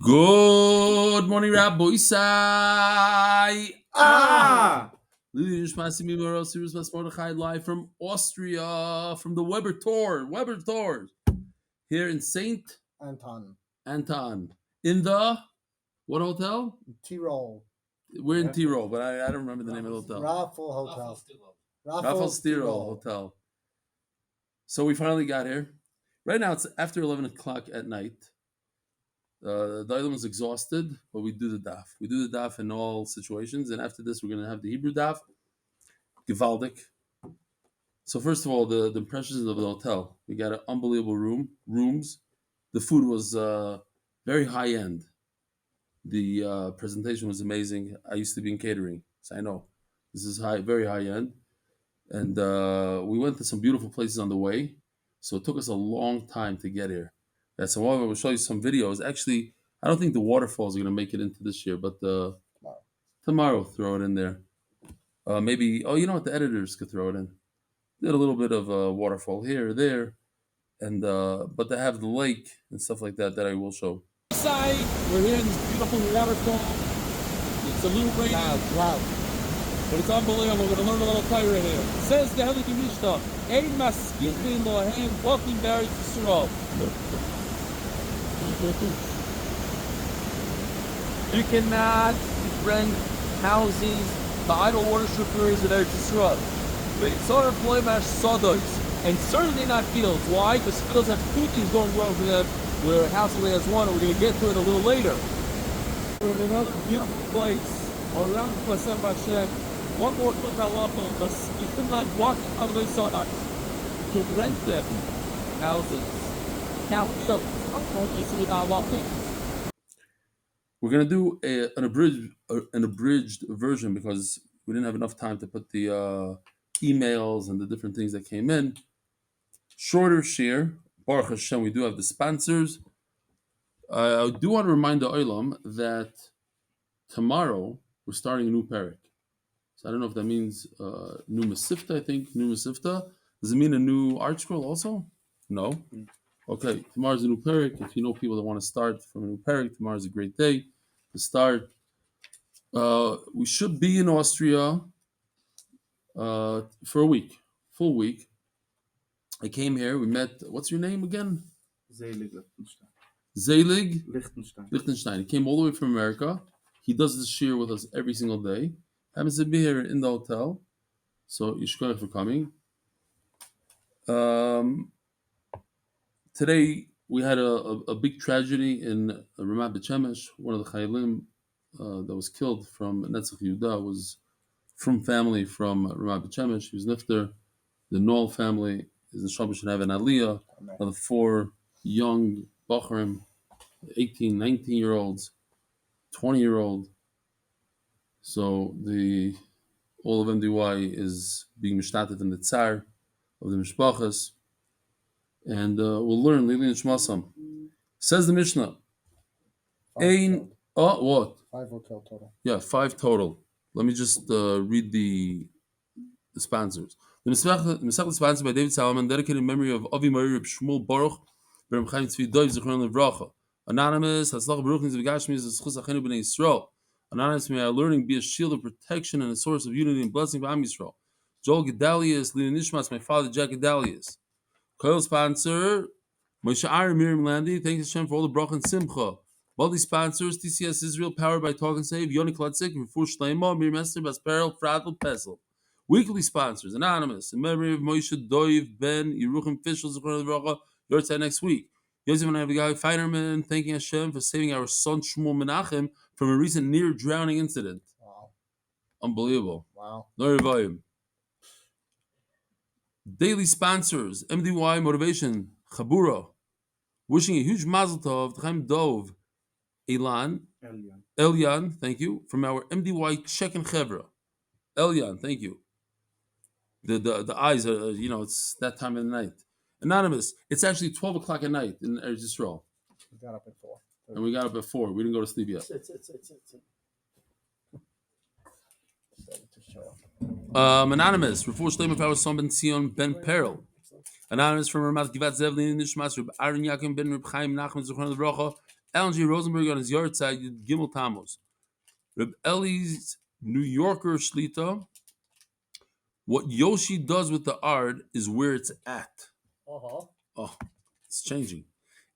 Good morning, Rabbi Isai. Live from Austria, from the Weber Tour, here in Saint Anton. In the what hotel? Tyrol. We're in Tyrol, but I don't remember the name of the hotel. Raffles Tyrol Hotel. So we finally got here. Right now it's after 11 o'clock at night. The Olam is exhausted, but we do the daf. We do the daf in all situations, and after this, we're going to have the Hebrew daf, Givaldik. So first of all, the impressions of the hotel. We got an unbelievable rooms. The food was very high end. The presentation was amazing. I used to be in catering, so I know this is very high end. And we went to some beautiful places on the way, so it took us a long time to get here. That's why we'll show you some videos. Actually, I don't think the waterfalls are going to make it into this year, but tomorrow throw it in there. Maybe, you know what, the editors could throw it in. Did a little bit of a waterfall here or there, and but they have the lake and stuff like that I will show. We're here in this beautiful waterfall. It's a little rainy. Wow. But it's unbelievable. We're going to learn a little Torah here. It says the Helik Mishnah, Ein Maskin Bein Lohem Walking Beretz Yisrael. You cannot rent houses, the idol worshippers of Eretz Yisrael. And certainly not fields. Why? Because fields have two things going wrong for them, where a house only has one, and we're going to get to it a little later. We're in another beautiful place, around Pasem Hashem. One more quick halacha, because you cannot walk out of the sunlight to rent them houses. Now, so, you see our walking. We're going to do an abridged version because we didn't have enough time to put the emails and the different things that came in. Shorter share. Baruch Hashem, we do have the sponsors. I do want to remind the Olam that tomorrow we're starting a new parak. So I don't know if that means new Masifta, I think. New Masifta. Does it mean a new art scroll also? No. Okay, tomorrow's a new parak. If you know people that want to start from a new parak, tomorrow's a great day to start. We should be in Austria for a week, full week. I came here, we met, what's your name again? Zelig Lichtenstein. He came all the way from America. He does this shir with us every single day. Happens to be here in the hotel. So, Yishkoyach for coming. Today, we had a big tragedy in Ramat Bet Shemesh. One of the Chayalim that was killed from Netzach Yehuda was from family from Ramat Bet Shemesh. He was Nifter. The Noel family is in Shabbat should have an Aliyah. Another 4 young Bacharim, 18, 19-year-olds, 20-year-old. So all of MDY is being mishtatet in the tsar of the mishpachas. And we'll learn Lili and Shmasam. Says the Mishnah. What? 5 hotel total. Yeah, 5 total. Let me just read the sponsors. The Masechet is sponsored by David Salomon, dedicated in memory of Avi Mori Reb Shmuel Baruch, Reb Chaim Tzvi Dov Zichron Levracha. Anonymous, Haslach Baruch Niz V'Gashmi Zechus Achenu B'nei Yisrael. Anonymous, may our learning be a shield of protection and a source of unity and blessing for Am Yisrael. Joel Gedalius, Lina Nishmas, my father Jack Gedalius. Co-sponsor, Moshe Aaron Miriam Landy, thanks Hashem for all the bracha and simcha. Body sponsors, TCS Israel, powered by Talk and Save, Yoni Klotzik, Rufur Shleimo, Miriam Esther, Basperel, Fradl, Pesel. Weekly sponsors, Anonymous, in memory of Moshe Doiv, Ben, Yeruchim Fischel, Zechron Levracha, Yortzeit next week. Yosef and Avigai Feinerman, thanking Hashem for saving our son Shmuel Menachem from a recent near drowning incident. Wow. Unbelievable. Wow. No volume. Daily sponsors, MDY Motivation, Chabura, wishing a huge mazel tov to Chaim Dov, Elyan, thank you, from our MDY Check and Chevra. Elyan, thank you. The eyes are, it's that time of the night. Anonymous, it's actually 12 o'clock at night in Eretz Yisrael. We got up at 4. And we got up at 4. We didn't go to sleep yet. Anonymous, Refuah Shleima for our son Ben Zion Ben Perel. Anonymous from Ramat Givat Zevlin Nishmas Reb Aaron Yakim Ben Reb Chaim Nachman Zechron Levracha Alan G. Rosenberg on his yard side, Gimel Tamos. Reb Eli's New Yorker Shlita. What Yoshi does with the art is where it's at. Uh-huh. Oh, it's changing.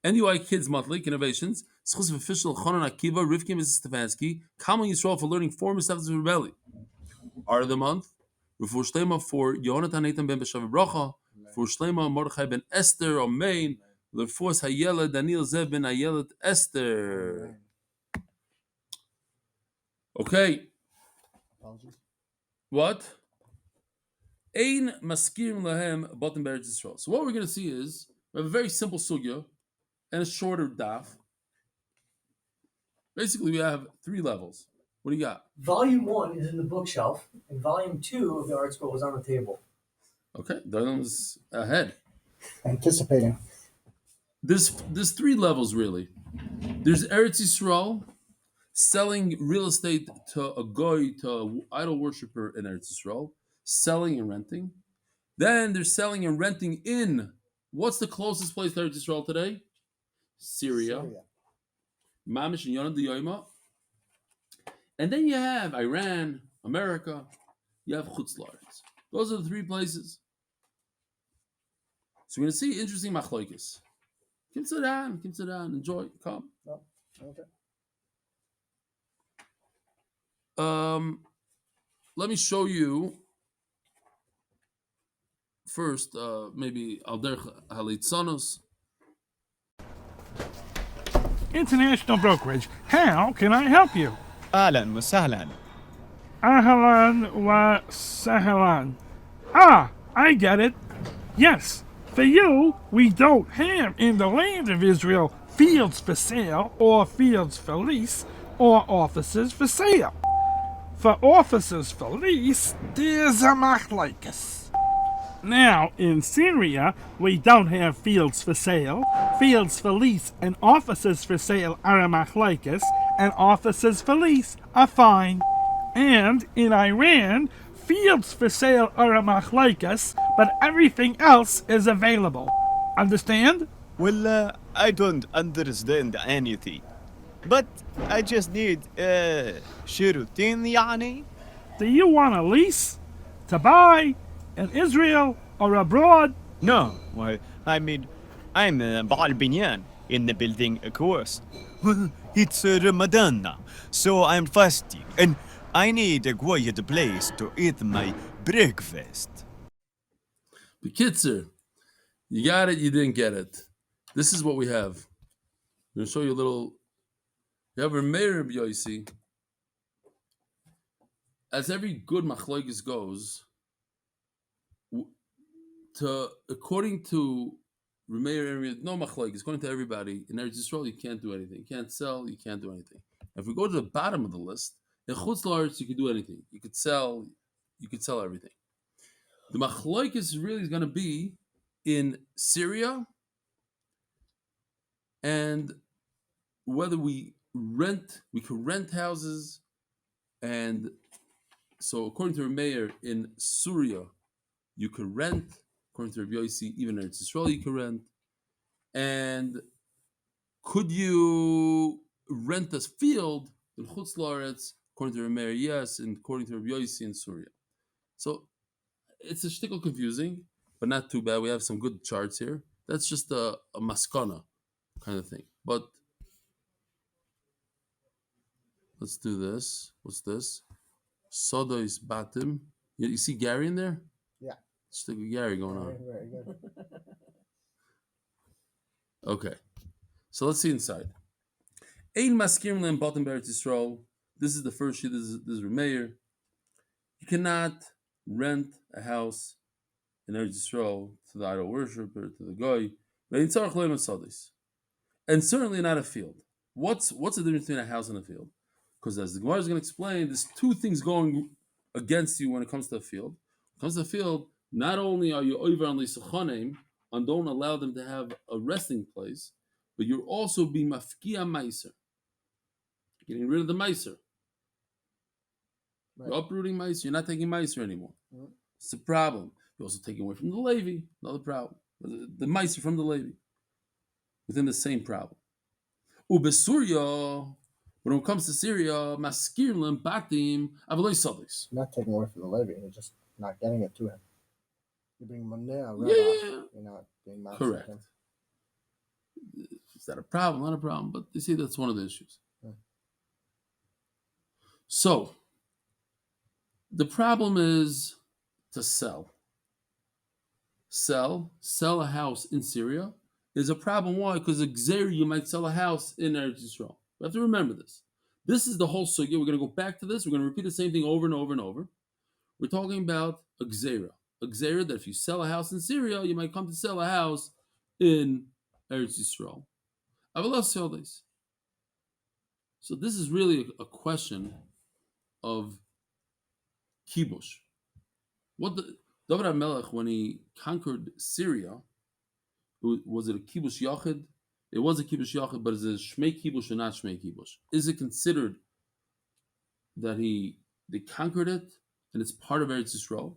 NUI Kids Monthly Innovations. Schus of official Chonon Akiva, Rivki Mrs. Stefansky. Common Yisrael for learning four Mustafas of Rebelli. Art of the month. Refuah Shlema for Yonatan Nathan ben Beshav Bracha. For Shlema Mordechai ben Esther Amen. Lefuas Hayela Daniel Zev ben Hayelet Esther. Okay. Apologies. What? Ein maskirim lahem bottom beretz Yisrael. So what we're going to see is we have a very simple sugya and a shorter daf. Basically, we have three levels. What do you got? Volume 1 is in the bookshelf, and Volume 2 of the art scroll is on the table. Okay, Darlan's ahead. Anticipating. There's three levels really. There's Eretz Yisrael, selling real estate to a goy, to an idol worshiper in Eretz Yisrael, selling and renting. Then they're selling and renting in, what's the closest place to Eretz Yisrael today? Syria. Mamish and Yonah D'Yoyma. And then you have Iran, America, you have Chutz La'aretz. Those are the three places. So we're going to see interesting machlokes. Come sit down, enjoy, come. Oh, okay. Let me show you first, maybe Al Derech Halitzanos. International Brokerage. How can I help you? أهلا وسهلا. Ahlan wa sahlan. Ah, I get it. Yes, for you, we don't have in the land of Israel fields for sale or fields for lease or offices for sale. For offices for lease, there's a machlokes. Now, in Syria, we don't have fields for sale. Fields for lease and offices for sale are a machlokes, and offices for lease are fine. And in Iran, fields for sale are a machlokes, but everything else is available. Understand? Well, I don't understand anything. But I just need, شروطين يعني? Do you want a lease? To buy? In Israel or abroad? No, why, I mean, I'm بعل بنيان in the building course. Well, it's Ramadan now, so I'm fasting, and I need a quiet place to eat my breakfast. Bekitzer, you got it, you didn't get it. This is what we have. I'm going to show you a little. You have Rameir Rabbi Yossi. As every good machlokes goes, according to Rameir, no machlokes, according to everybody, in Eretz Yisrael, you can't do anything. You can't sell, you can't do anything. If we go to the bottom of the list, in Chutz La'aretz, you could do anything. You could sell everything. The machlokes really is going to be in Syria and whether we could rent houses. And so according to Rameir, in Syria, you could rent. According to Rabbi Yossi, even in Eretz Yisrael, you could rent. And could you rent a field in Chutz La'aretz? According to Rameir, yes, and according to Rabbi Yossi in Syria. So it's a shtickle confusing, but not too bad. We have some good charts here. That's just a maskana kind of thing. But let's do this. What's this? Sodois Batim. You see Gary in there? Yeah. Stick with Gary going on. Very good. Okay. So let's see inside. Ein maskirim lehem bottom beretz Yisrael. This is the first sheet. This is Rameir. You cannot rent a house in Eretz Yisrael to the idol worshiper, to the goy. And certainly not a field. What's the difference between a house and a field? Because as the Gemara is going to explain, there's two things going against you when it comes to a field. When it comes to a field, not only are you over on Lisachonim and don't allow them to have a resting place, but you're also being mafkia meiser, getting rid of the meiser. Right. You're uprooting meiser. You're not taking meiser anymore. Mhm. It's a problem. You're also taking away from the Levi. Another problem. The meiser from the Levi. Within the same problem. Ubesurya, when it comes to Syria, maskirlim batim avaloi sadis. Not taking away from the Levy, you're just not getting it to him. You bring money out, Yeah, you're not being correct. him. Is that a problem? Not a problem, but you see, that's one of the issues. Yeah. So, the problem is to sell. Sell a house in Syria is a problem. Why? Because you might sell a house in Eretz Yisrael. We have to remember this. This is the whole sugya. We're going to go back to this. We're going to repeat the same thing over and over and over. We're talking about a gzera. A gzera that if you sell a house in Syria, you might come to sell a house in Eretz Yisrael. So this is really a question of kibush. What David HaMelech, when he conquered Syria, was it a kibush yachid? It was a kibush yachid, but is it shmei kibush or not shmei kibush? Is it considered that they conquered it and it's part of Eretz Yisrael?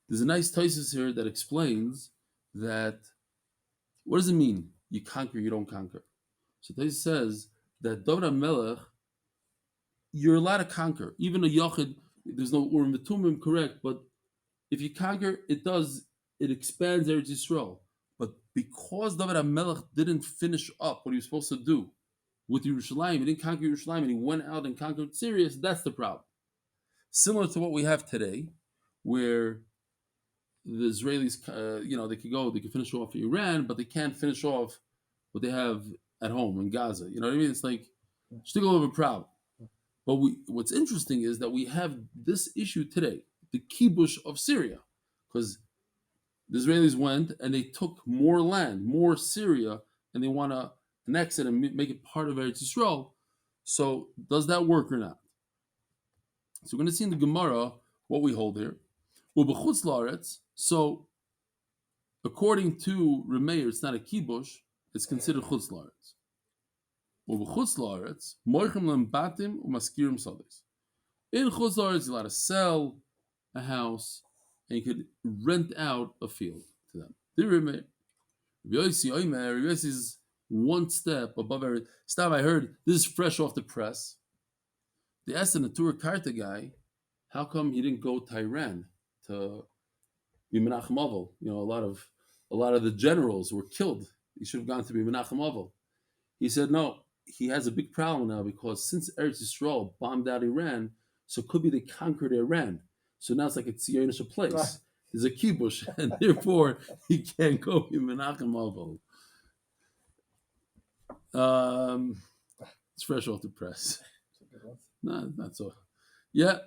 There's a nice thesis here that explains that. What does it mean? You conquer, you don't conquer. So thesis says that David HaMelech, you're allowed to conquer. Even a yachid, there's no urim v'tumim, correct, but if you conquer, it expands Eretz Yisrael. But because David HaMelech didn't finish up what he was supposed to do with Yerushalayim, he didn't conquer Yerushalayim, and he went out and conquered Syria, so that's the problem. Similar to what we have today, where the Israelis, they could finish off Iran, but they can't finish off what they have at home in Gaza. You know what I mean? It's like still of a problem. But what's interesting is that we have this issue today, the kibush of Syria, because the Israelis went and they took more land, more Syria, and they want to annex it and make it part of Eretz Yisrael. So does that work or not? So we're going to see in the Gemara what we hold here. So according to Remeir, it's not a kibush, it's considered chutz la'aretz. In chutz la'aretz, you're allowed to sell a house and you could rent out a field to them. Rabbi Yossi is one step above everything. Stop, I heard, this is fresh off the press. They asked the Natura Karta guy, how come he didn't go to Iran to be Menachem Avel? You know, a lot of the generals were killed. He should have gone to be Menachem Avel. He said, no, he has a big problem now because since Eretz Yisrael bombed out Iran, so it could be they conquered Iran. So now it's like a Zionish place. Right. There's a kibush, and therefore he can't go be Menachem Avel. It's fresh off the press. No, not so. Yeah.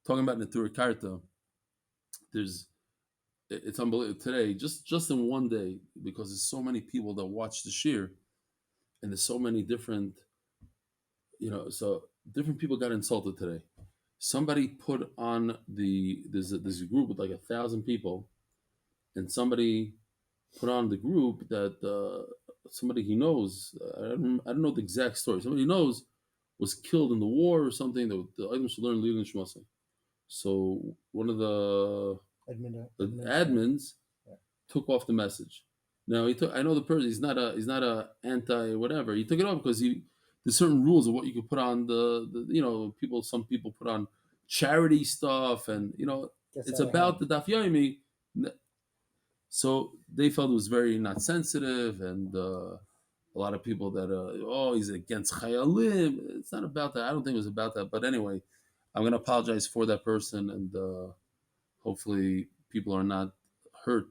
Talking about Natura Karta, it's unbelievable today. Just in one day, because there's so many people that watch the shir, and there's so many different, so different people got insulted today. Somebody put on there's a group with like 1,000 people, and somebody put on the group that somebody he knows, I don't know the exact story, somebody he knows was killed in the war or something, that the items should learn Lilin Shmasa. So one of the admins took off the message. Now I know the person, he's not a anti whatever. He took it off because there's certain rules of what you could put on some people put on charity stuff, and it's about the Daf Yomi. So they felt it was very not sensitive, and a lot of people that he's against Chayalim. It's not about that. I don't think it was about that. But anyway, I'm going to apologize for that person, and hopefully people are not hurt.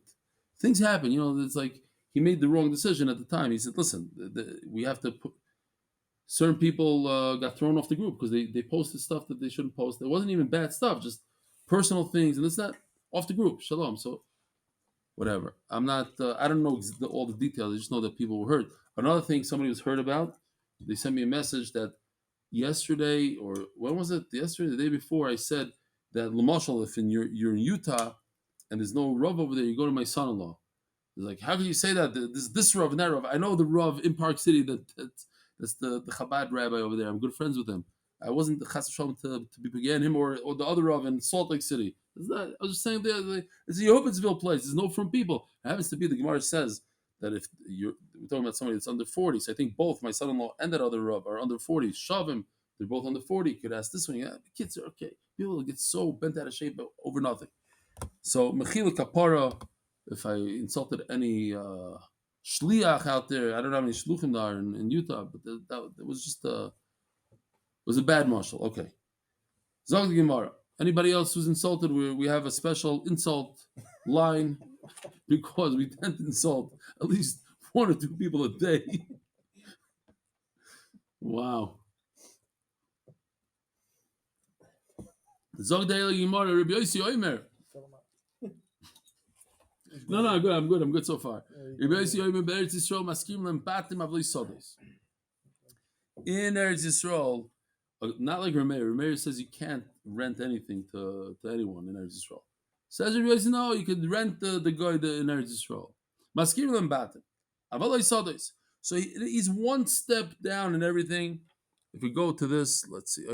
Things happen, it's like he made the wrong decision at the time. He said, listen, we have to put certain people got thrown off the group because they posted stuff that they shouldn't post. It wasn't even bad stuff, just personal things, and it's not off the group. Shalom. So whatever. I'm not, I don't know all the details. I just know that people were hurt. Another thing somebody was hurt about, they sent me a message that yesterday, or when was it? Yesterday, the day before, I said that Lamashal, if you're in Utah and there's no Rav over there, you go to my son-in-law. It's like, how can you say that? This Rav and that Rav. I know the Rav in Park City, that's the Chabad rabbi over there. I'm good friends with him. I wasn't the Chas Shalom to be began him or the other Rav in Salt Lake City. It's not. I was just saying it's a Yehovitzville place. There's no from people. It happens to be the Gemara says that if we're talking about somebody that's under 40, so I think both my son-in-law and that other Rav are under 40. Shavim, they're both under 40. You could ask this one. Yeah, the kids are okay. People get so bent out of shape over nothing. So Mechila Kapara, if I insulted any shliach out there, I don't know how many shluchim there are in Utah, but that was just it was a bad marshal. Okay. Zog the Gemara. Anybody else who's insulted, we have a special insult line because we tend to insult at least 1 or 2 people a day. Wow. Zog the Eli Gemara, Rabbi Yossi Omer. No, I'm good so far. Rabbi Yossi Omer be'Eretz Yisrael maskim lempatim avli sodes. In Eretz Yisrael, not like Rameir. Rameir says you can't rent anything to anyone in Eretz Yisrael. Says Rabbi Yossi, no, you could rent the guy in Eretz Yisrael. Maskim lempatim avli sodes. So he's one step down in everything. If we go to this, let's see.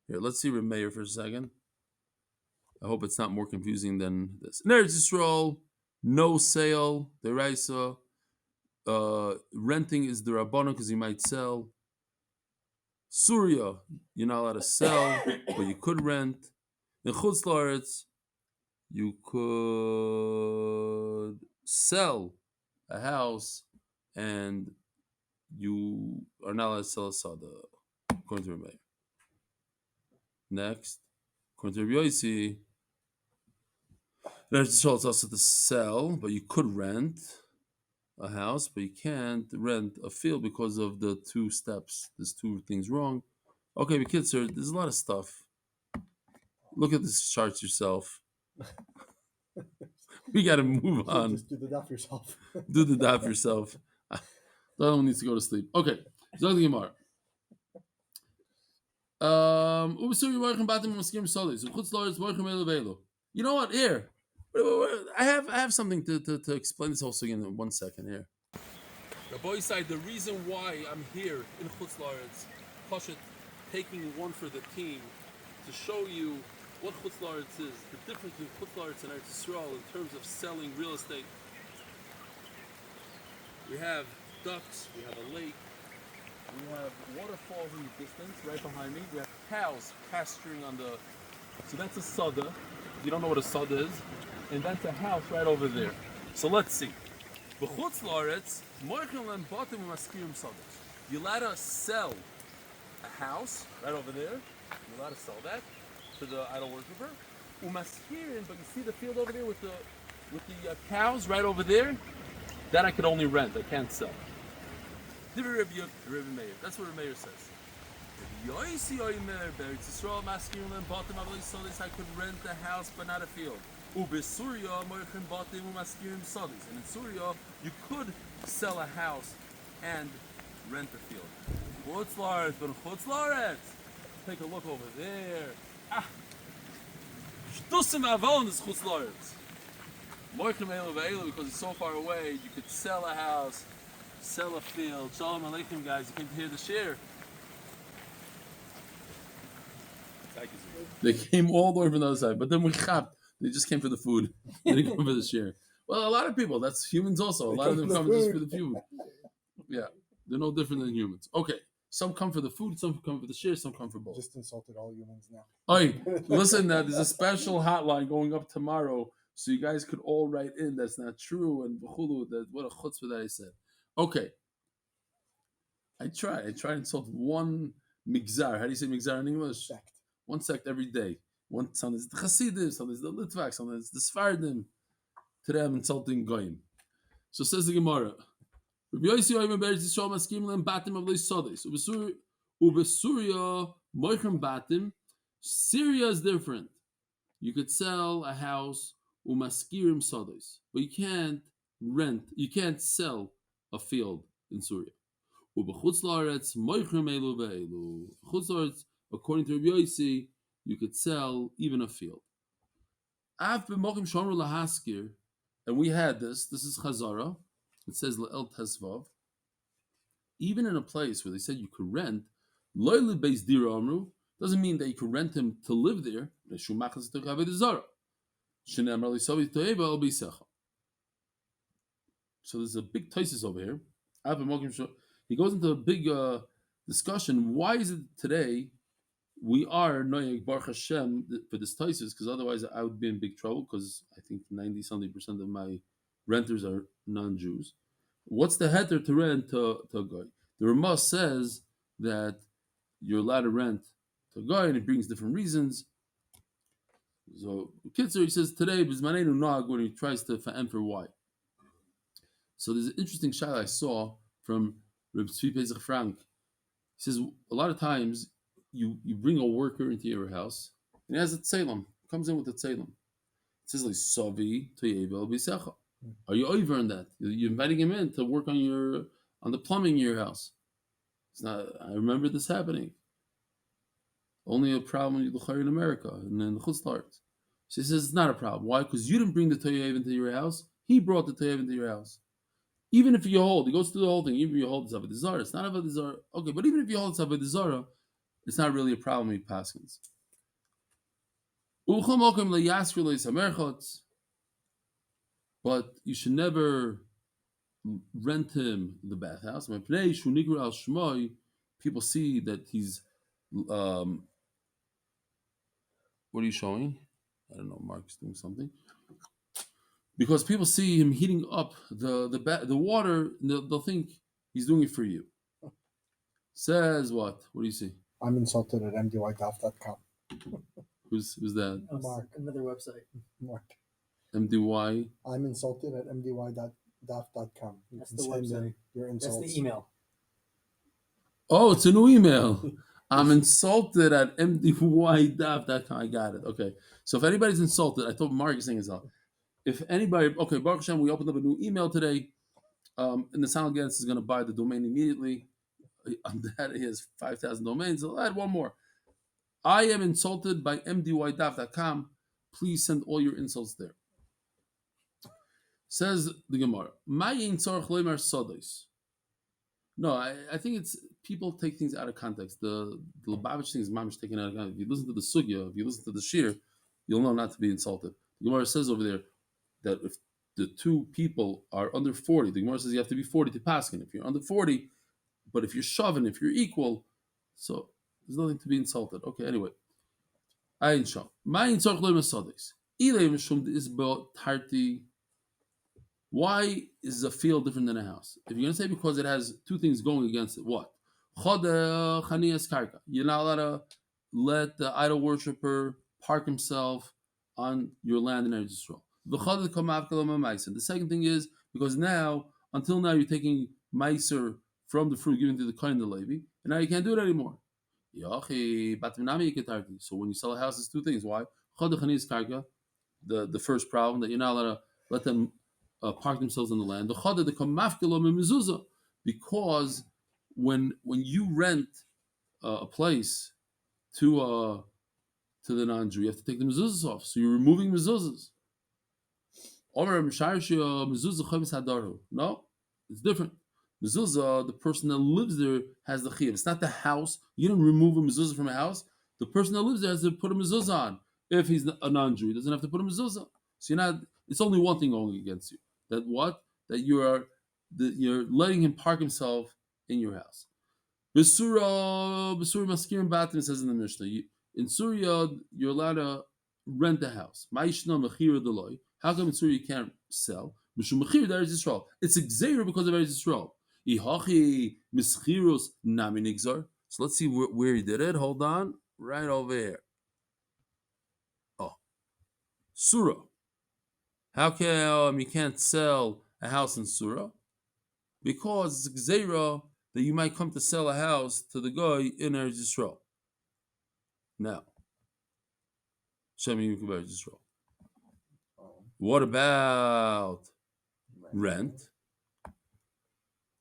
Here, let's see Rameir for a second. I hope it's not more confusing than this. In Eretz Yisrael, no sale, deraisa. Renting is the Rabbanon because you might sell. Surya, you're not allowed to sell, but you could rent. In Chutz La'aretz, you could sell a house and you are not allowed to sell a sada, according to Rameir. Next, according to Rabbi Yossi, it's also to sell, but you could rent a house, but you can't rent a field because of the 2 steps. There's 2 things wrong. Okay, but kids, there's a lot of stuff. Look at this charts yourself. We got to move on. Just do the daf yourself. Do the daf yourself. The other one needs to go to sleep. Okay, Zog the Gemara. You know what? Here, I have something to explain this also in 1 second here. The boy side, the reason why I'm here in Chutz La'aretz, Pashat, taking one for the team to show you what Chutz La'aretz is, the difference between Chutz La'aretz and Eretz Yisrael in terms of selling real estate. We have ducks, we have a lake, we have waterfalls in the distance right behind me. We have cows pasturing on the. So that's a sada. If you don't know what a sada is, and that's a house right over there. So let's see. B'chutz la'aretz, moichin lem batim u'maskirim sadas. You're allowed to sell a house right over there. You're allowed to sell that to the idol worshiper. U'maskirim, but you see the field over there with the cows right over there. That I could only rent. I can't sell. That's what Rabbi Meir says. I could rent a house but not a field. And in Surya, you could sell a house and rent a field. Take a look over there. Because it's so far away, you could sell a house, sell a field. Shalom Aleichem, guys. You can hear the share. They came all the way from the other side, but then we chapped. They just came for the food. They didn't come for the share. Well, a lot of people. That's humans also. A lot of them come just for the food. Yeah, they're no different than humans. Okay, some come for the food, some come for the share, some come for both. Just insulted all humans now. Oi, listen, there's a special hotline going up tomorrow, so you guys could all write in. That's not true, and that what a chutzpah that I said. Okay, I try to insult one migzar. How do you say migzar in English? Sect. One sect every day. One son is the Hasidim, son is the Litvak, son is the Sfardim. Today I'm insulting Goyim. So says the Gemara. Rabbi Yossi Omer be'Eretz Yisrael maskim lem batim avlei sodes. Ubesurya moichem batim. Syria is different. You could sell a house umaskirim sodes, but you can't rent. You can't sell a field in Syria. Ubechutz la'aretz moichem elu ve'elu. Chutz la'aretz, according to Rabbi Yossi, you could sell even a field. Av b'mokim shomru lahaskir, and we had this. This is Chazara. It says Le'el Tesvav. Even in a place where they said you could rent, loyli beis dira amru, Doesn't mean that you can rent him to live there. So there's a big thesis over here. He goes into a big discussion. Why is it today we are noyeg Baruch Hashem for this thesis? Because otherwise I would be in big trouble. Because I think 90-something% of my renters are non-Jews. What's the heter to rent to a guy? The Ramah says that you're allowed to rent to a guy, and it brings different reasons. So Kitzer, he says today Bizmanenu Nog when he tries to for why. So there's an interesting shot I saw from Reb Tzvi Pesach Frank. He says a lot of times you bring a worker into your house and he has a tzelem, comes in with a tzelem. It says like Savi Toyevel Bisecha. Are you over in that? You're inviting him in to work on the plumbing in your house. It's not. I remember this happening. Only a problem in America and then the Chutzlart. So he says it's not a problem. Why? Because you didn't bring the Toyev into your house. He brought the Toyev into your house. Even if you hold, he goes through the whole thing. Even if you hold it's Avodah Zarah, it's not Avodah Zarah. Okay, but even if you hold it's Avodah Zarah, it's not really a problem with paskins. But you should never rent him the bathhouse. People see that he's. What are you showing? I don't know. Mark's doing something. Because people see him heating up the water, they'll think he's doing it for you. Says what? What do you see? I'm insulted at mdydaf.com. Who's that? Mark. Another website. Mark. MDY. I'm insulted at mdydaf.com. You That's can the send in website. your That's insults. the email. Oh, it's a new email. I'm insulted at mdydaf.com. I got it. Okay. So if anybody's insulted, I thought Mark is saying as well. If anybody, okay, Baruch Hashem, we opened up a new email today, and the Sound Against is going to buy the domain immediately. On that, he has 5,000 domains. I'll add one more. I am insulted by mdydaf.com. Please send all your insults there. Says the Gemara. No, I think it's people take things out of context. The Lebovits thing is mamish taken out of context. If you listen to the sugya, if you listen to the shir, you'll know not to be insulted. The Gemara says over there that if the two people are under 40, the Gemara says you have to be 40 to paskin. If you're under 40, but if you're shoving, if you're equal, so there's nothing to be insulted. Okay, anyway. Ayin sham. Ma'in tzorch lo mesadis. Ilay mishum is about tarti. Why is a field different than a house? If you're going to say because it has two things going against it, what? You're not allowed to let the idol worshiper park himself on your land in Eretz Yisrael. The second thing is because now, until now, you're taking meiser from the fruit given to the Kohen Levi, and now you can't do it anymore. So when you sell a house, it's two things. Why? The first problem that you're not allowed to let them park themselves on the land. Because when you rent a place to the non-Jew, you have to take the mezuzahs off. So you're removing mezuzahs. No, it's different. Mezuzah, the person that lives there has the chiyuv. It's not the house. You didn't remove a mezuzah from a house. The person that lives there has to put a mezuzah on. If he's a non-Jew, he doesn't have to put a mezuzah. So you're not. It's only one thing going against you. That what? That you're letting him park himself in your house. Besura maskirim batim says in the Mishnah. In Surya, you're allowed to rent a house. Ma'ishna mechira deloy. How come in Surya you can't sell? Mishum mechira Eretz Yisrael. It's a gzeira because of Eretz Yisrael. Ihachi mischirus nami nigzar. So let's see where he did it. Hold on, right over here. Oh, Surah. How come you can't sell a house in Surah? Because it's a gzeira that you might come to sell a house to the guy in Eretz Yisrael. Now, Shimmy Eretz Yisrael. What about rent?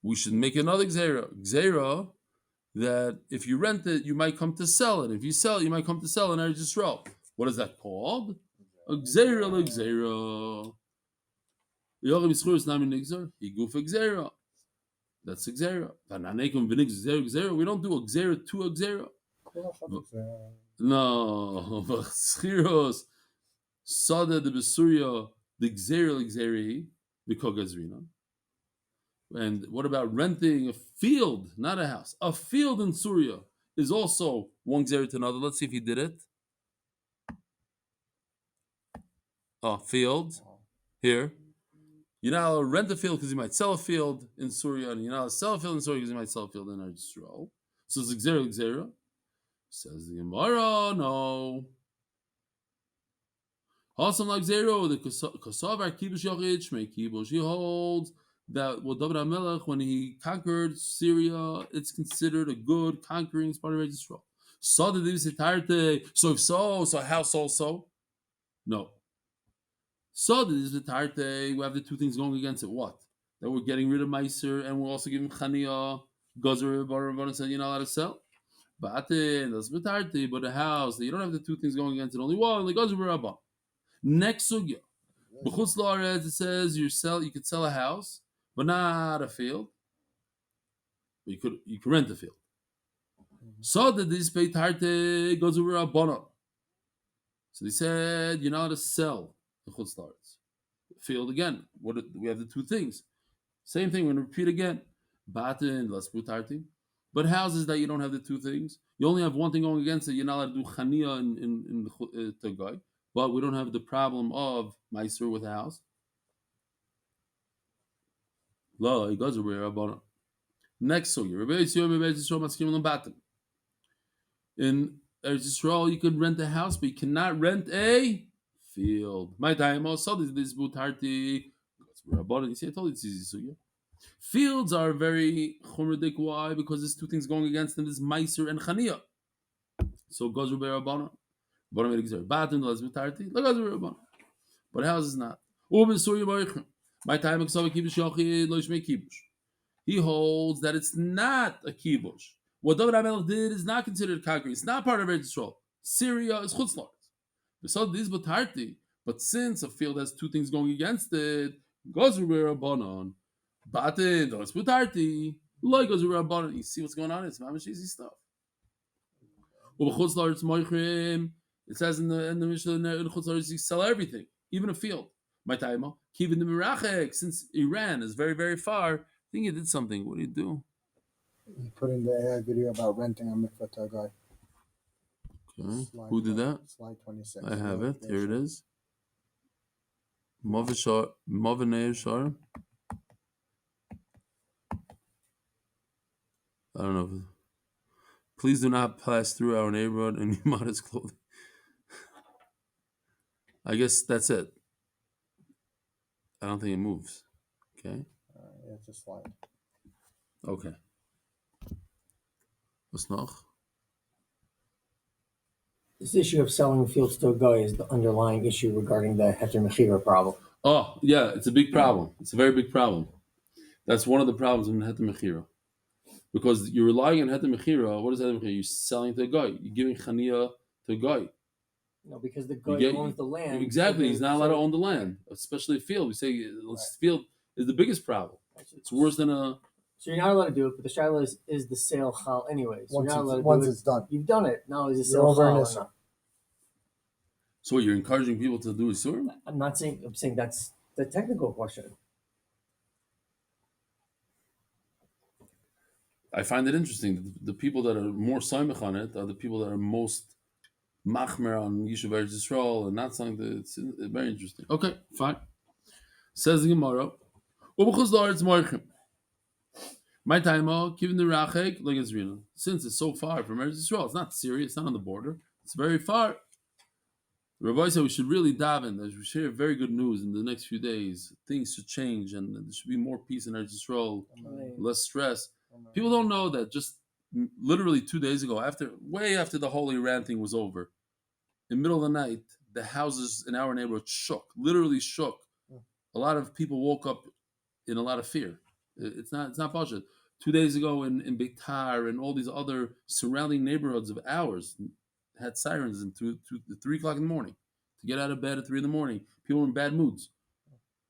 We should make another gzeira. Gzeira that if you rent it, you might come to sell it. If you sell it, you might come to sell in Eretz Yisrael. What is that called? A gzeira l'gzeira. Yochim Yischur nami nigzar. Higuf gzeira. That's a gzeira. We don't do a gzeira to a gzeira. No, but schiros sada de besuria the gzeri the kogazrina. And what about renting a field, not a house? A field in Surya is also one gzeri to another. Let's see if he did it. A field here. You're not allowed to rent a field because you might sell a field in Surya, and you're not allowed to sell a field in Surya because you might sell a field in Israel. So it's gzera. Says the Gemara, no. Hasam like zero, the Kosovar Kibush Yochid, Shmei Kibush. He holds that what David HaMelech, when he conquered Syria, it's considered a good conquering part of Israel. So if so a house also? No. So we have the two things going against it. What? That we're getting rid of Meiser and we're also giving Chania, Gozer, Bar, said you're not allowed to sell. But a house, you don't have the two things going against it, only one, like Gozer Rabba. Next sugya. B'chutz la'aretz, it says you could sell a house, but not a field. But you could rent a field. So that this pay tarte goes over a bono. So they said you're not allowed to sell the chutz la'aretz field again. We have the two things. Same thing. We're going to repeat again. Batin las butarti. But houses that you don't have the two things, you only have one thing going against it. You're not allowed to do chania in the Tagay. But we don't have the problem of Meiser with a house. La, he goes over about next sugya. In Eretz Yisrael, you could rent a house, but you cannot rent a field. My time also this butarti. You see, I told you it's easy sugya. Fields are very chumradik. Why? Because there's two things going against them: there's Meiser and Chania. So goes over about. But house is not. My time he holds that it's not a kibush. What David HaMelech did is not considered conquering. It's not part of Eretz Yisrael. Syria is chutzlars. But since a field has two things going against it, goes Rabbanon. Batin does butarti. Like goes Rabbanon. You see what's going on? It's mamish easy stuff. It says in the Mishnah in Chutzlaritz you sell everything, even a field. My time, keeping the mirachek, since Iran is very, very far. I think he did something. What did he do? He put in the AI video about renting a mikvah to a guy. Okay. Who did that? Slide 26. I have it. Here it is. Movinei Shar. I don't know. Please do not pass through our neighborhood in modest clothing. I guess that's it. I don't think it moves. Okay. Yeah, it's a slide. Okay. What's noch? This issue of selling fields to a guy is the underlying issue regarding the Heter Mechira problem. Oh, yeah, it's a big problem. It's a very big problem. That's one of the problems in Heter Mechira. Because you're relying on Heter Mechira. What is Heter Mechira? You're selling to a guy. You're giving Chania to a guy. No, because the guy owns the land. Exactly. He's not allowed to own the land, especially a field. We say field is the biggest problem. It's worse than a... So you're not allowed to do it, but the shaila is the sale chal anyways. So Once it's done. You've done it. Now is the You're sale over in chal? So you're encouraging people to do a sur? I'm saying that's the technical question. I find it interesting. The people that are more saimach on it are the people that are most machmer on Yishuv Eretz Yisrael and not something that it's very interesting. Okay, fine. Says the Gemara. My time, given the Rachek, like Israel, since it's so far from Eretz Yisrael, it's not Syria, it's not on the border, it's very far. The Rabbi said we should really daven, that we should hear very good news in the next few days. Things should change and there should be more peace in Eretz Yisrael, less stress. People don't know that just literally 2 days ago, way after the whole Iran thing was over, in the middle of the night, the houses in our neighborhood shook, literally shook. A lot of people woke up in a lot of fear. It's not bullshit. 2 days ago in Beitar and all these other surrounding neighborhoods of ours had sirens at 3 o'clock in the morning to get out of bed at 3 in the morning. People were in bad moods.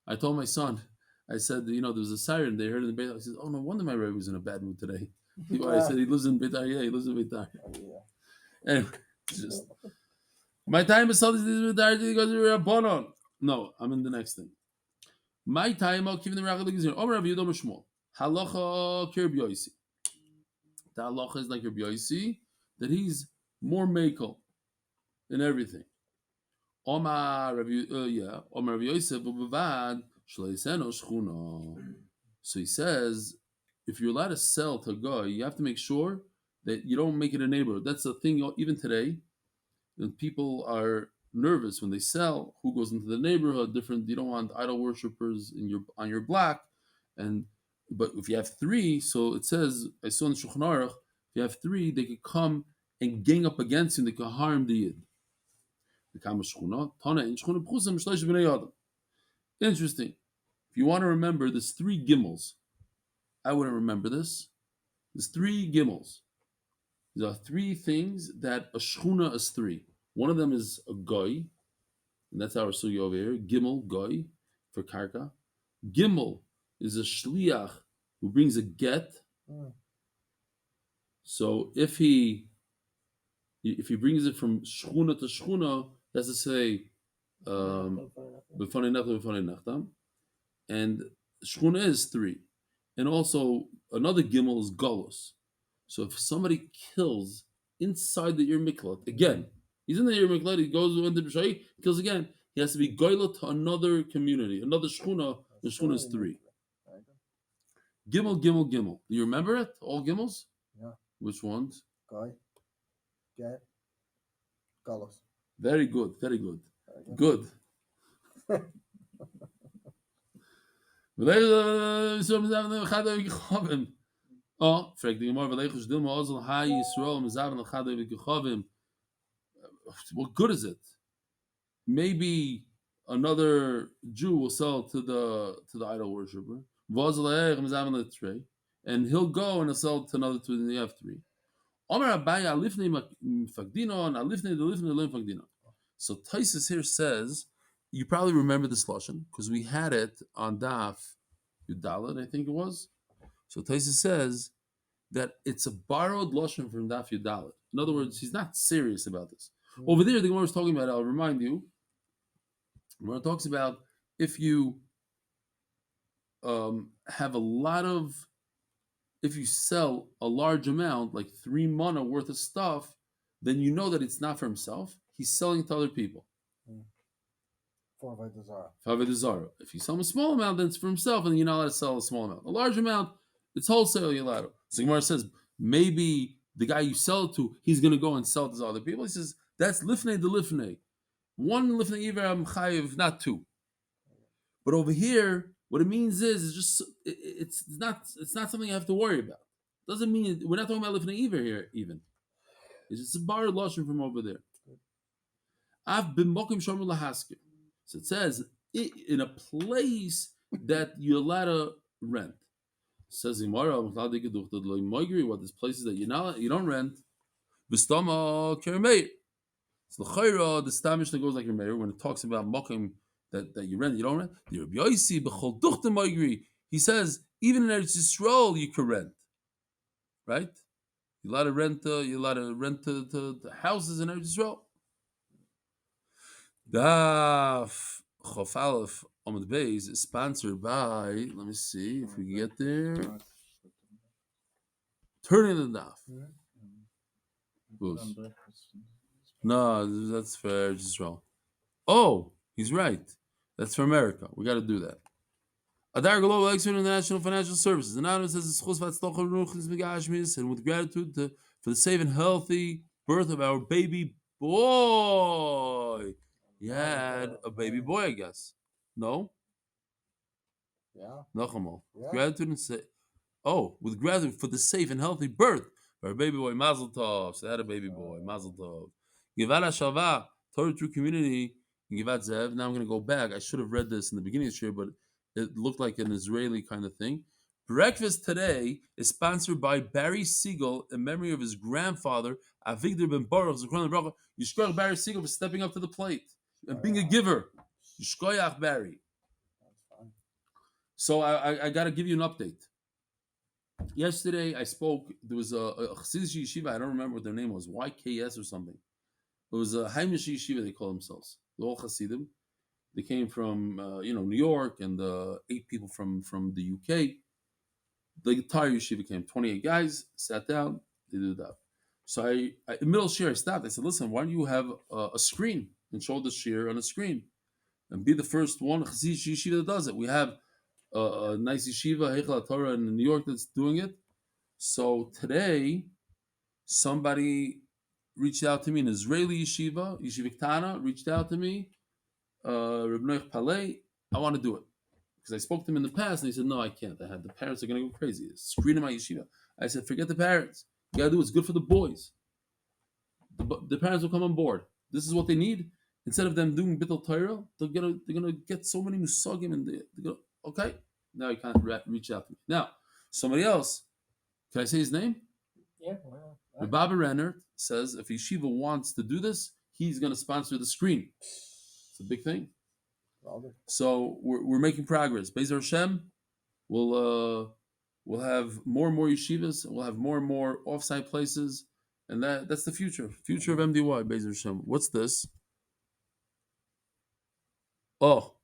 I told my son, I said, there was a siren they heard in the Beitar. I said, oh, no wonder my Rebbe was in a bad mood today. I said he lives in Beitar. Yeah, he lives in Beitar. Anyway, just my time is something to Rabbanon. No, I'm in the next thing. My time I'll keep the Rachel Gizir. Omer Rabbi Yudom Shmuel. Halacha Kirb Yoisi. The halacha is like Rabbi Yoisi, that he's more makel in everything. Omar Rabbi Yosef Bavad Shleiseno Shchuna. So he says, if you're allowed to sell to a guy, you have to make sure that you don't make it a neighborhood. That's the thing. Even today, when people are nervous when they sell, who goes into the neighborhood? Different. You don't want idol worshippers on your block, but if you have three, so it says I saw in Shulchan Aruch, if you have three, they could come and gang up against you. And they could harm the yid. Interesting. If you want to remember, there's three gimels. I wouldn't remember this. There's three gimels. There are three things that a shchuna is three. One of them is a goy, and that's our sugi over here. Gimel, goy, for karka. Gimel is a shliach who brings a get. So if he brings it from shchuna to shchuna, that's to say, b'fanei nachtam, and shchuna is three. And also another gimel is galus. So if somebody kills inside the Ir Miklat, again, he's in the Ir Miklat, he goes into the B'shai, kills again, he has to be goyla to another community, another shchuna. The shchuna is three. Gimel. Do you remember it? All gimels? Yeah. Which ones? Guy, get, Galus. Very good. Good. Oh, fragt die Gemara, what good is it? Maybe another Jew will sell to the idol worshiper, and he'll go and he'll sell to another two, and you have three. So Taisus here says, you probably remember this lashon because we had it on Daf Yudalet, I think it was. So Taisus says that it's a borrowed lashon from Daf Yudalet. In other words, he's not serious about this. Over there, the Gemara is talking about, I'll remind you, the Gemara talks about if you have if you sell a large amount, like 3 mana worth of stuff, then you know that it's not for himself. He's selling to other people. For Avodah Zarah. Avodah Zarah. If you sell a small amount, then it's for himself, and you're not allowed to sell a small amount. A large amount, it's wholesale, you're allowed to. So Gemara says, maybe the guy you sell it to, he's going to go and sell it to other people. He says, that's lifnei de lifnei. One lifnei iver am chayiv, not two. But over here, what it means is it's not something you have to worry about. Doesn't mean we're not talking about lifnei iver here even. It's just a borrowed lashon from over there. I've been mokim shomer lahasker. So it says in a place that you're allowed to rent. It says Gemara, what this places that you don't rent. V'stama kermeir. So the chayra, the stamish that goes like your mayor when it talks about mokim that you rent, you don't rent. The Rabbi Yosi b'chol duchta moigri. He says even in Eretz Yisrael you can rent, right? You're allowed to rent. You're allowed to rent the houses in Eretz Yisrael. Daf Chof Aleph Amud Beis is sponsored by. Let me see if we can get there. Turn in the daf. No, that's for Eretz Yisrael. Oh, he's right. That's for America. We got to do that. Adar Global Expert International Financial Services. Anonymous says and with gratitude for the safe and healthy birth of our baby boy. He had a baby boy, I guess. No? Yeah. Nachamal. Yeah. Gratitude and say, with gratitude for the safe and healthy birth of our baby boy. Mazel Tov. So they had a baby boy. Mazel Tov. Givat HaShavah, Torah True Community in Givat Zev. Now I'm going to go back. I should have read this in the beginning of the year, but it looked like an Israeli kind of thing. Breakfast today is sponsored by Barry Siegel in memory of his grandfather, Avigdor ben Baruch. Yishkoyach Barry Siegel for stepping up to the plate and being a giver. Yishkoyach Barry. So I got to give you an update. Yesterday I spoke. There was a Chassidish yeshiva. I don't remember what their name was. YKS or something. It was a Haimish yeshiva. They call themselves. They're all Chassidim. They came from New York, and 8 people from the UK. The entire yeshiva came. 28 guys sat down. They did that. So in the middle of shir, I stopped. I said, "Listen, why don't you have a screen and show the shir on a screen, and be the first one Chassidish yeshiva that does it? We have a nice yeshiva, Heichal Torah in New York, that's doing it." So today, somebody reached out to me, an Israeli yeshiva Ktana, reached out to me, Reb Noach Palei, I want to do it. Because I spoke to him in the past, and he said, no, I can't. The parents are going to go crazy. Screen in my yeshiva. I said, forget the parents. You got to do what's good for the boys. The parents will come on board. This is what they need. Instead of them doing Bittul Torah, they're gonna get so many musagim, and they're gonna, okay, now you can't reach out to me. Now, somebody else, can I say his name? Yeah, well, Rabbi Renner says if yeshiva wants to do this, he's going to sponsor the screen. It's a big thing. So we're making progress. Be'ezer Hashem, we'll have more and more yeshivas, and we'll have more and more offsite places, and that's the future. Future of MDY. Be'ezer Hashem. What's this? Oh,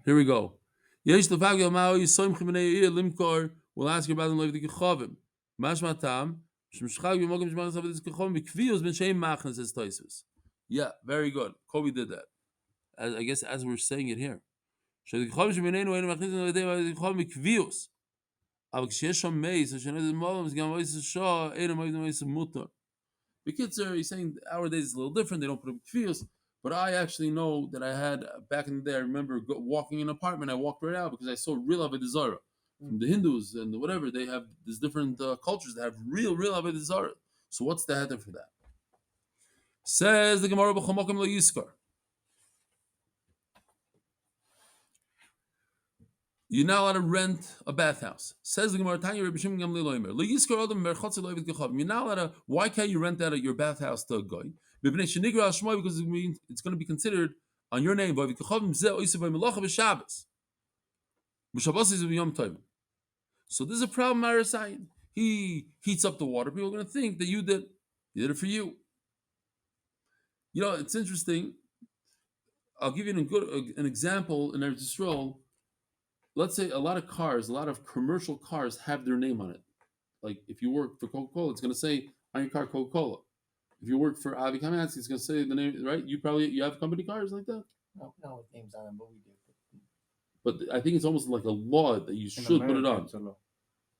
here we go. Yesh lefagel ma'o yisoim chibnei ir limkor. We'll ask you about them later. Kechavim. Mashma tam. Shemshchag b'mogim shmanas avedis kechavim b'kviyos ben sheim machnas says Tosfos. Yeah, very good. Kobe did that. I guess as we're saying it here. Shekechavim shebneinu einu machnisim avedei kechavim b'kviyos. Aber ksheyesh sham meis, hashanah the molam is gam meis shah einu meis mutar. The kids are, he's saying nowadays is a little different. They don't put up kfiyos. But I actually know that I had, back in the day, I remember walking in an apartment, I walked right out because I saw real Avodah Zarah. From the Hindus and whatever, they have these different cultures that have real Avodah Zarah. So what's the header for that? Says the Gemara, B'chol Mokem Lo Yiskar. You're not allowed to rent a bathhouse. Says the Gemara, Tanya Rebbe Shimon Gamliel Omer. Lo Yiskar Adam Merchotze Lo Yivit Gechavim. You're not allowed to, why can't you rent out your bathhouse to a guy? Because it's going to be considered on your name. So this is a problem, Marasayan. He heats up the water. People are going to think that you did it for you. You know, it's interesting. I'll give you an example in Eretz Yisrael. Let's say a lot of commercial cars have their name on it. Like if you work for Coca-Cola, it's going to say on your car Coca-Cola. If you work for Avi Kamansky, it's going to say the name, right? You have company cars like that? no, not with names on them, but we do. But I think it's almost like a law that you should put it on. It's a law.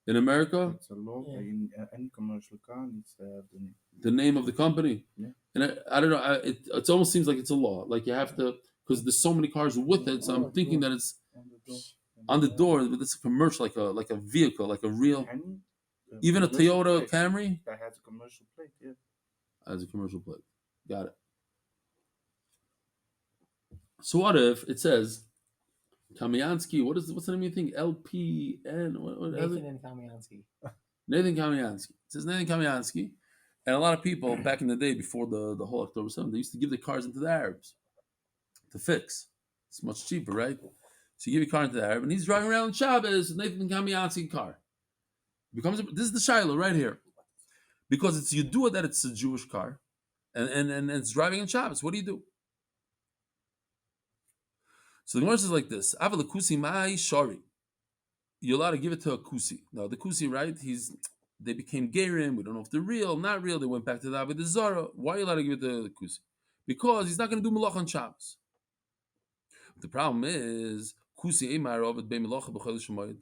In America? It's a law. Yeah. In any commercial car needs to have the name. The name of the company. Yeah. And I don't know, it almost seems like it's a law. Like you have to, because there's so many cars with it, so I'm thinking that it's on the door, but it's a commercial, like a vehicle, like a real, even a Toyota Camry? That has a commercial plate, yeah. As a commercial plate. Got it. So what if it says Kamiansky? What's the name of the thing? LPN? What Nathan and Kamiansky. Nathan Kamiansky. It says Nathan Kamiansky. And a lot of people back in the day, before the whole October 7th, they used to give the cars into the Arabs to fix. It's much cheaper, right? So you give your car into the Arab, and he's driving around on Shabbos with Nathan Kamiansky car. This is the Shiloh right here. Because it's Yedua that it's a Jewish car, and it's driving on Shabbos. What do you do? So the Gemara says like this: Aval kusi mai shari. You're allowed to give it to a kusi. Now the kusi, right? They became gerim. We don't know if they're real, not real. They went back to the Avodah Zarah. Why are you allowed to give it to the kusi? Because he's not going to do malach on Shabbos. The problem is kusi eimar ovet be malacha b'chodesh hamoed.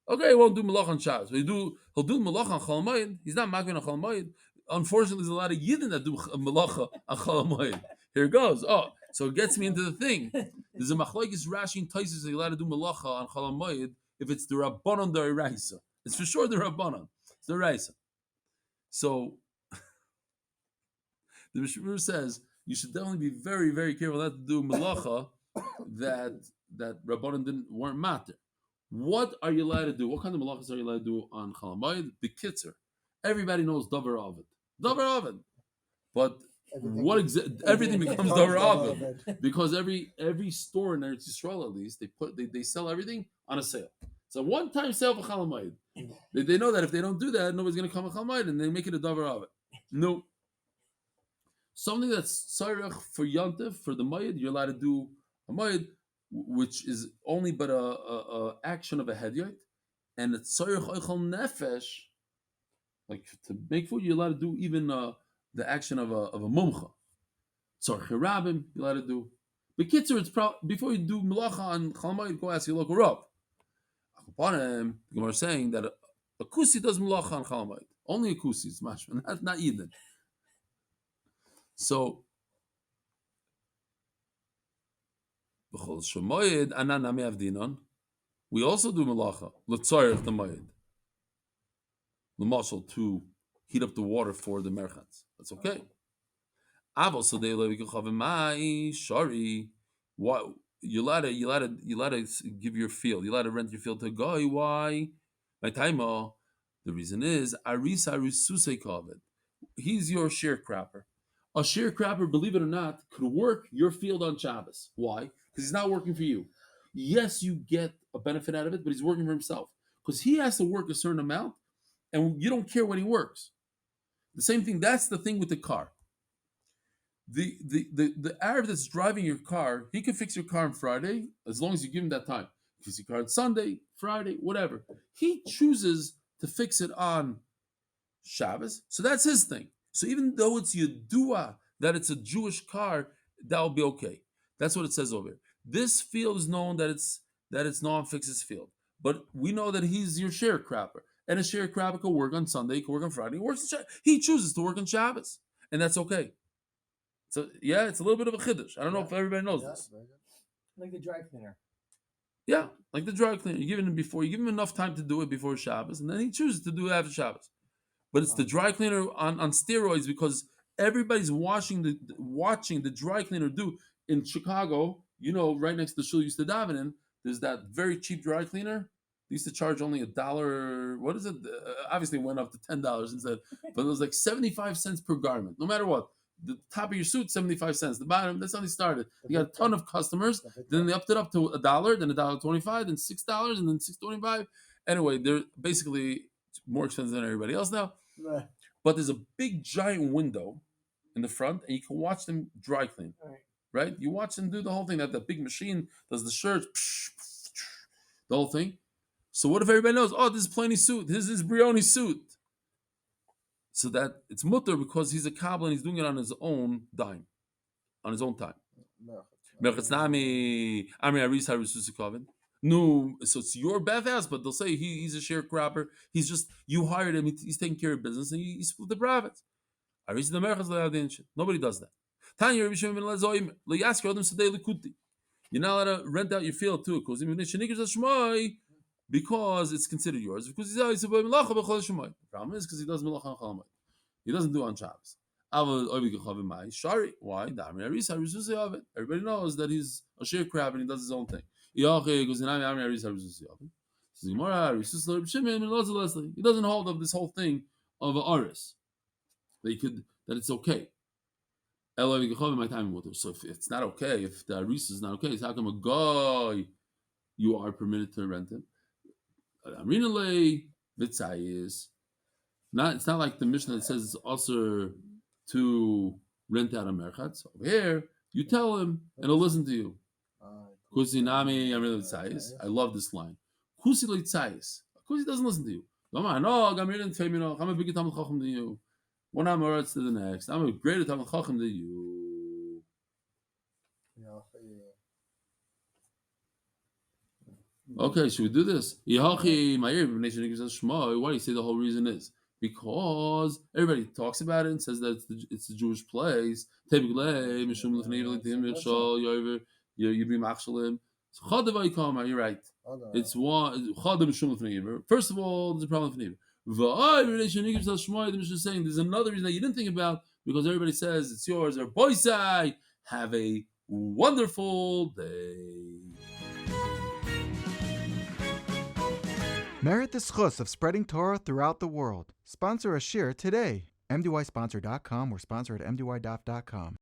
Okay, he won't do malach on Shabbos. But he'll do malach on Chol Hamoed. He's not makvin on Chol Hamoed. Unfortunately, there's a lot of yidden that do malacha on Chol Hamoed. Here it goes. Oh, so it gets me into the thing. There's a machlokes Rashi and Tosfos that you're allowed to do malacha on Chol Hamoed if it's the Rabbanon D'Oraisa. It's for sure the Rabbanon. It's the Raisa. So the Mishmur says you should definitely be very, very careful not to do malacha that Rabbanon weren't matter. What are you allowed to do? What kind of malachas are you allowed to do on Chol Hamoed? The kitzer. Everybody knows davar ovid. Davar ovid. But everything becomes davar ovid because every store in Eretz Yisrael, at least, they sell everything on a sale. It's a one-time sale for Chol Hamoed. They know that if they don't do that, nobody's going to come with Chol Hamoed, and they make it a davar of it. No. Something that's tzarech for Yontif, for the Moed, you're allowed to do a Moed, which is only but a action of a hedyot, and it's tzarech oichal nefesh, like to make food, you're allowed to do even the action of a mumcha. Tzarech rabim, you're allowed to do. But kitzer, it's before you do melacha on Chol Hamoed, go ask your local rav. The Gemara is saying that a kusi does melacha on Chol Hamoed. Only a kusi is mashma, not Eden. So, we also do melacha l'tzarech the moed, l'mashal to heat up the water for the merchatz. That's okay. Aval sadei levikachavimai shari. Why you let to give your field? You let to rent your field to a guy. Why? My taima. The reason is arisa risusei kaved. He's your sharecropper. A sharecropper, believe it or not, could work your field on Shabbos. Why? Because he's not working for you. Yes, you get a benefit out of it, but he's working for himself. Because he has to work a certain amount, and you don't care when he works. The same thing, that's the thing with the car. The Arab that's driving your car, he can fix your car on Friday, as long as you give him that time. Fix your car on Sunday, Friday, whatever. He chooses to fix it on Shabbos, so that's his thing. So even though it's Yedua that it's a Jewish car, that'll be okay. That's what it says over here. This field is known that it's Noam Fix's field. But we know that he's your sharecropper. And a sharecropper can work on Sunday, can work on Friday, he chooses to work on Shabbos. And that's okay. So yeah, it's a little bit of a chiddush. I don't know if everybody knows this. Like the dry cleaner. Yeah, like the dry cleaner. You give him enough time to do it before Shabbos, and then he chooses to do it after Shabbos. But it's the dry cleaner on steroids because everybody's watching the dry cleaner do. In Chicago, right next to the shul you used to daven in, there's that very cheap dry cleaner. They used to charge only $1. What is it? Obviously, it went up to $10 instead, but it was like 75 cents per garment. No matter what, the top of your suit, 75 cents. The bottom, that's how they started. You got a ton of customers. Then they upped it up to $1, then $1.25, then $6, and then $6.25. Anyway, they're basically more expensive than everybody else now. Right. But there's a big giant window in the front, and you can watch them dry clean. Right? You watch them do the whole thing. That big machine does the shirt, the whole thing. So what if everybody knows? Oh, this is Plany's suit. This is Brioni's suit. So that it's mutter because he's a cobbler and he's doing it on his own dime, on his own time. No, so it's your bathhouse, but they'll say he's a sharecropper. He's just, you hired him, he's taking care of business, and he split the profits. Nobody does that. You're not allowed to rent out your field too, because it's considered yours. Because the problem is because he does melacha on Chol Hamoed. He doesn't do it on Shabbos. Why? Everybody knows that he's a sharecropper and he does his own thing. He doesn't hold of this whole thing of an aris. That it's okay. So if it's not okay, if the aris is not okay, so how come a guy you are permitted to rent him? It's not like the Mishnah that says it's also to rent out a merchatz. Over here, you tell him and he'll listen to you. I love this line. Kusi doesn't listen to you. I'm a bigger Talmud Chacham than you. One Amoritz to the next. I'm a greater Talmud Chacham than you. Okay, should we do this? Why do you say the whole reason is? Because everybody talks about it and says that it's the Jewish place. You're right. It's one. First of all, there's a problem with neighbor. The Mishnah is saying there's another reason that you didn't think about because everybody says it's yours. Or boysai, have a wonderful day. Merit the schus of spreading Torah throughout the world. Sponsor a shir today. MDYsponsor.com or sponsor at MDYDaf.com.